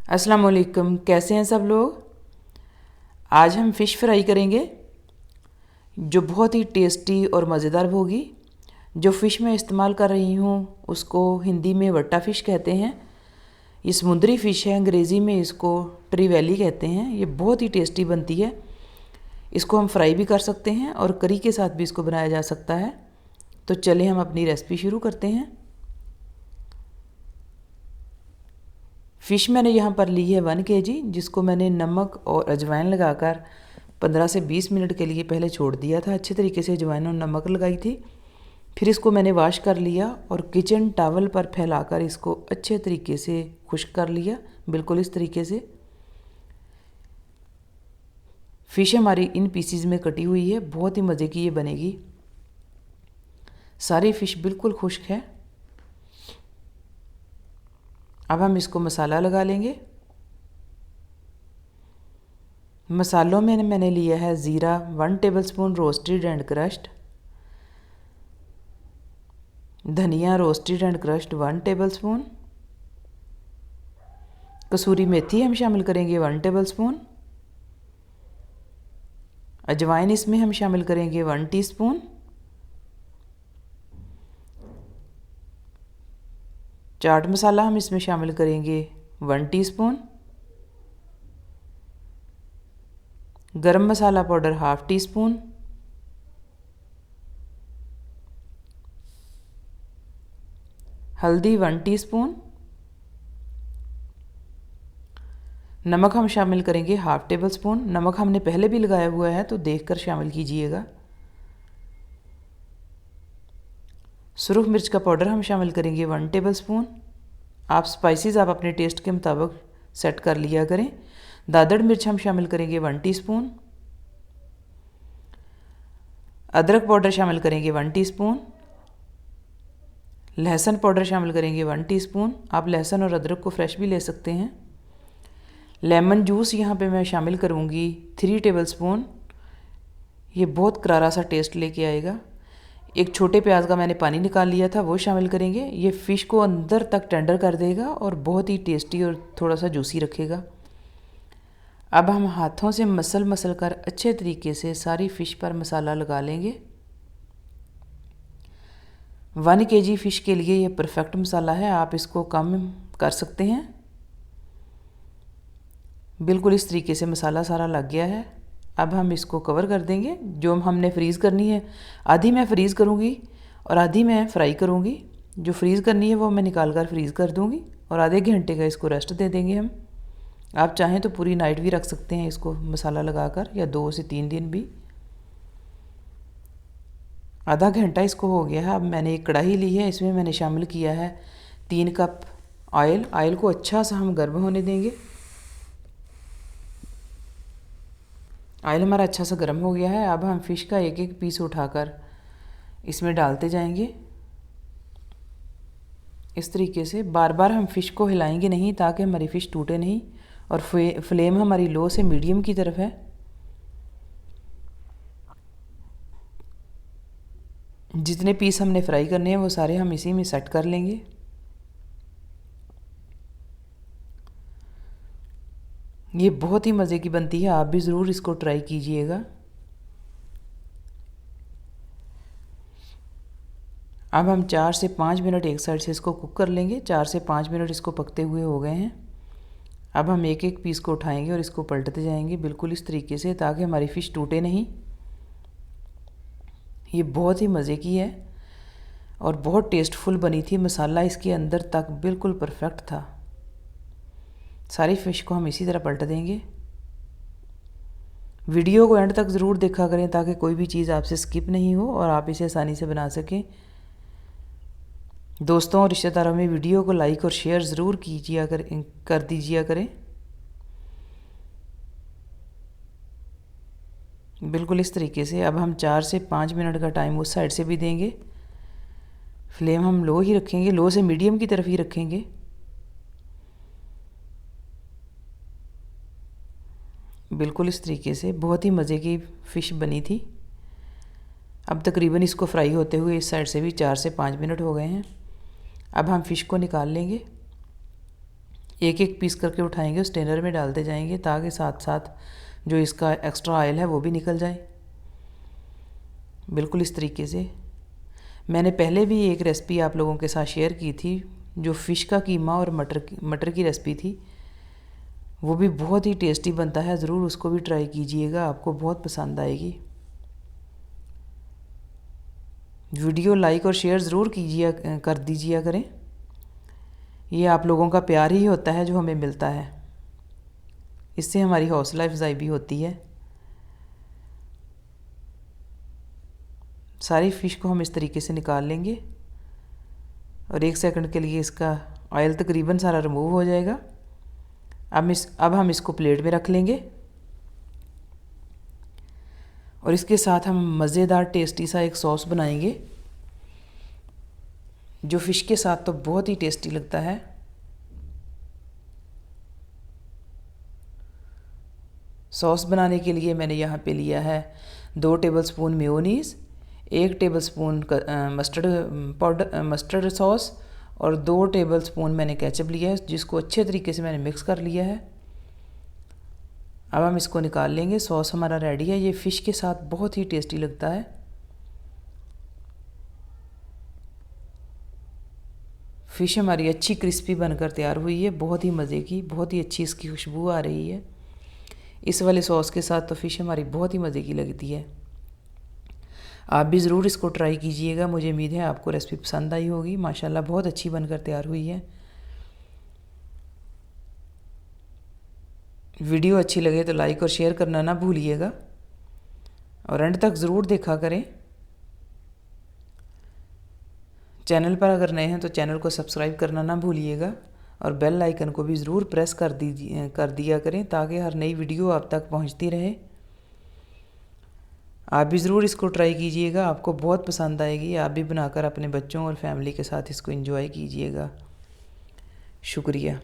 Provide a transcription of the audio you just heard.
अस्सलाम वालेकुम, कैसे हैं सब लोग। आज हम फ़िश फ्राई करेंगे जो बहुत ही टेस्टी और मज़ेदार होगी। जो फ़िश मैं इस्तेमाल कर रही हूँ उसको हिंदी में वट्टा फ़िश कहते हैं। ये समुद्री फ़िश है, अंग्रेज़ी में इसको ट्रिवेली कहते हैं। ये बहुत ही टेस्टी बनती है। इसको हम फ्राई भी कर सकते हैं और करी के साथ भी इसको बनाया जा सकता है। तो चले हम अपनी रेसिपी शुरू करते हैं। फ़िश मैंने यहाँ पर ली है 1 kg, जिसको मैंने नमक और अजवाइन लगाकर 15 से 20 मिनट के लिए पहले छोड़ दिया था। अच्छे तरीके से अजवाइन और नमक लगाई थी। फिर इसको मैंने वॉश कर लिया और किचन टॉवल पर फैलाकर इसको अच्छे तरीके से खुश्क कर लिया। बिल्कुल इस तरीके से फ़िश हमारी इन पीसीज में कटी हुई है। बहुत ही मज़े की ये बनेगी। सारी फ़िश बिल्कुल खुश्क है। अब हम इसको मसाला लगा लेंगे। मसालों में मैंने लिया है ज़ीरा 1 टेबलस्पून रोस्टेड एंड क्रश्ड, धनिया रोस्टेड एंड क्रश्ड 1 टेबलस्पून, कसूरी मेथी हम शामिल करेंगे 1 टेबलस्पून, अजवाइन इसमें हम शामिल करेंगे 1 टीस्पून, चाट मसाला हम इसमें शामिल करेंगे 1 टीस्पून, गरम मसाला पाउडर 1/2 टीस्पून, हल्दी 1 टीस्पून, नमक हम शामिल करेंगे 1/2 टेबलस्पून। नमक हमने पहले भी लगाया हुआ है तो देखकर शामिल कीजिएगा। सुरख मिर्च का पाउडर हम शामिल करेंगे 1 टेबलस्पून। आप स्पाइसेस आप अपने टेस्ट के मुताबिक सेट कर लिया करें। दादड़ मिर्च हम शामिल करेंगे 1 टीस्पून, अदरक पाउडर शामिल करेंगे 1 टीस्पून, लहसुन पाउडर शामिल करेंगे 1 टीस्पून। आप लहसुन और अदरक को फ्रेश भी ले सकते हैं। लेमन जूस यहाँ पे मैं शामिल करूँगी 3 टेबलस्पून। ये बहुत करारा सा टेस्ट लेके आएगा। एक छोटे प्याज का मैंने पानी निकाल लिया था, वो शामिल करेंगे। ये फ़िश को अंदर तक टेंडर कर देगा और बहुत ही टेस्टी और थोड़ा सा जूसी रखेगा। अब हम हाथों से मसल कर अच्छे तरीके से सारी फ़िश पर मसाला लगा लेंगे। 1 kg फ़िश के लिए ये परफेक्ट मसाला है। आप इसको कम कर सकते हैं। बिल्कुल इस तरीके से मसाला सारा लग गया है। अब हम इसको कवर कर देंगे। जो हमने फ्रीज़ करनी है, आधी मैं फ्रीज़ करूँगी और आधी मैं फ्राई करूँगी। जो फ्रीज़ करनी है वो मैं निकाल कर फ्रीज़ कर दूँगी और आधे घंटे का इसको रेस्ट दे देंगे हम। आप चाहें तो पूरी नाइट भी रख सकते हैं इसको मसाला लगाकर, या 2 से 3 दिन भी। आधा घंटा इसको हो गया है। अब मैंने एक कढ़ाई ली है, इसमें मैंने शामिल किया है 3 कप ऑयल। ऑयल को अच्छा सा हम गर्म होने देंगे। ऑयल हमारा अच्छा सा गर्म हो गया है। अब हम फ़िश का एक एक पीस उठाकर इसमें डालते जाएंगे। इस तरीके से बार बार हम फ़िश को हिलाएंगे नहीं, ताकि हमारी फ़िश टूटे नहीं। और फ्लेम हमारी लो से मीडियम की तरफ है। जितने पीस हमने फ्राई करने हैं वो सारे हम इसी में सेट कर लेंगे। ये बहुत ही मज़े की बनती है। आप भी ज़रूर इसको ट्राई कीजिएगा। अब हम 4 से 5 मिनट एक साइड से इसको कुक कर लेंगे। 4 से 5 मिनट इसको पकते हुए हो गए हैं। अब हम एक एक पीस को उठाएंगे और इसको पलटते जाएंगे बिल्कुल इस तरीके से, ताकि हमारी फ़िश टूटे नहीं। ये बहुत ही मज़े की है और बहुत टेस्टफुल बनी थी। मसाला इसके अंदर तक बिल्कुल परफेक्ट था। सारी फ़िश को हम इसी तरह पलट देंगे। वीडियो को एंड तक ज़रूर देखा करें, ताकि कोई भी चीज़ आपसे स्किप नहीं हो और आप इसे आसानी से बना सकें। दोस्तों और रिश्तेदारों में वीडियो को लाइक और शेयर ज़रूर कर दीजिए करें। बिल्कुल इस तरीके से। अब हम 4 से 5 मिनट का टाइम उस साइड से भी देंगे। फ्लेम हम लो ही रखेंगे, लो से मीडियम की तरफ ही रखेंगे। बिल्कुल इस तरीके से बहुत ही मज़े की फ़िश बनी थी। अब तकरीबन इसको फ्राई होते हुए इस साइड से भी 4 से 5 मिनट हो गए हैं। अब हम फ़िश को निकाल लेंगे। एक एक पीस करके उठाएंगे, उस स्ट्रेनर में डालते जाएंगे ताकि साथ साथ जो इसका एक्स्ट्रा ऑयल है वो भी निकल जाए। बिल्कुल इस तरीके से। मैंने पहले भी एक रेसिपी आप लोगों के साथ शेयर की थी जो फ़िश का कीमा और मटर की रेसिपी थी, वो भी बहुत ही टेस्टी बनता है। ज़रूर उसको भी ट्राई कीजिएगा, आपको बहुत पसंद आएगी। वीडियो लाइक और शेयर ज़रूर कर दीजिए करें। ये आप लोगों का प्यार ही होता है जो हमें मिलता है, इससे हमारी हौसला अफजाई भी होती है। सारी फ़िश को हम इस तरीके से निकाल लेंगे और 1 सेकंड के लिए इसका ऑयल तकरीबन सारा रिमूव हो जाएगा। अब हम इसको प्लेट में रख लेंगे और इसके साथ हम मज़ेदार टेस्टी सा एक सॉस बनाएंगे जो फ़िश के साथ तो बहुत ही टेस्टी लगता है। सॉस बनाने के लिए मैंने यहाँ पे लिया है 2 tablespoon mayonnaise, 1 tablespoon mustard sauce और 2 टेबलस्पून मैंने केचप लिया है, जिसको अच्छे तरीके से मैंने मिक्स कर लिया है। अब हम इसको निकाल लेंगे। सॉस हमारा रेडी है। ये फ़िश के साथ बहुत ही टेस्टी लगता है। फ़िश हमारी अच्छी क्रिस्पी बनकर तैयार हुई है, बहुत ही मज़े की, बहुत ही अच्छी इसकी खुशबू आ रही है। इस वाले सॉस के साथ तो फ़िश हमारी बहुत ही मज़े की लगती है। आप भी ज़रूर इसको ट्राई कीजिएगा। मुझे उम्मीद है आपको रेसिपी पसंद आई होगी। माशाल्लाह बहुत अच्छी बनकर तैयार हुई है। वीडियो अच्छी लगे तो लाइक और शेयर करना ना भूलिएगा और एंड तक ज़रूर देखा करें। चैनल पर अगर नए हैं तो चैनल को सब्सक्राइब करना ना भूलिएगा और बेल आइकन को भी ज़रूर प्रेस कर दिया करें ताकि हर नई वीडियो आप तक पहुंचती रहे। आप भी ज़रूर इसको ट्राई कीजिएगा, आपको बहुत पसंद आएगी। आप भी बनाकर अपने बच्चों और फैमिली के साथ इसको एंजॉय कीजिएगा। शुक्रिया।